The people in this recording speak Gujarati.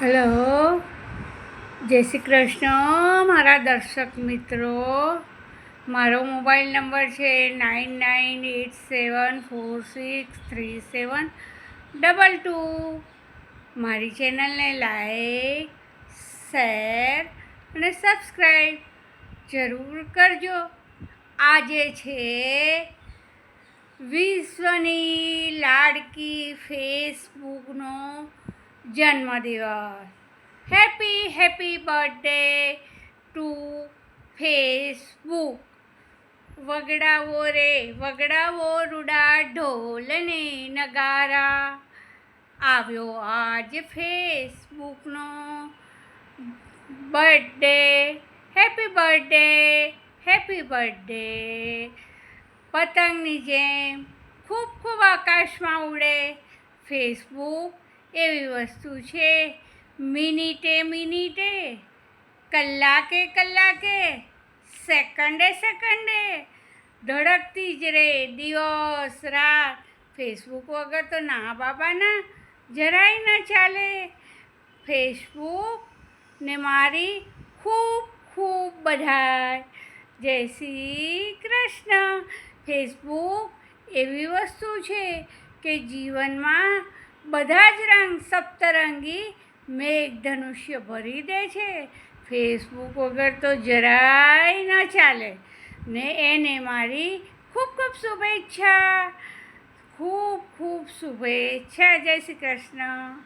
હેલો, જય શ્રી કૃષ્ણ મારા દર્શક મિત્રો. મારો મોબાઈલ નંબર છે 9987463722. મારી ચેનલને લાઈક, શેર અને સબસ્ક્રાઈબ જરૂર કરજો. આજે છે વિશ્વની લાડકી ફેસબુકનો જન્મદિવસ. Happy birthday to Facebook. વગડાવો રે વગડાવો રૂડા ઢોલ ને નગારા, આવ્યો આજ ફેસબુકનો બર્થડે. Happy birthday. પતંગની જેમ ખૂબ ખૂબ આકાશમાં ઉડે. ફેસબુક એવી વસ્તુ છે, મિનિટે કલાકે સેકન્ડે ધડકતી જ રહે દિવસ રાત. ફેસબુક વગર તો ના બાબાના જરાય ન ચાલે. ફેસબુક ને મારી ખૂબ બધાય. જય શ્રી કૃષ્ણ. ફેસબુક એવી વસ્તુ છે કે જીવનમાં બધા જ રંગ સપ્તરંગી મેઘધનુષ્ય ભરી દે છે. ફેસબુક વગર તો જરાય ન ચાલે ને. એને મારી ખૂબ શુભેચ્છા. જય શ્રી કૃષ્ણ.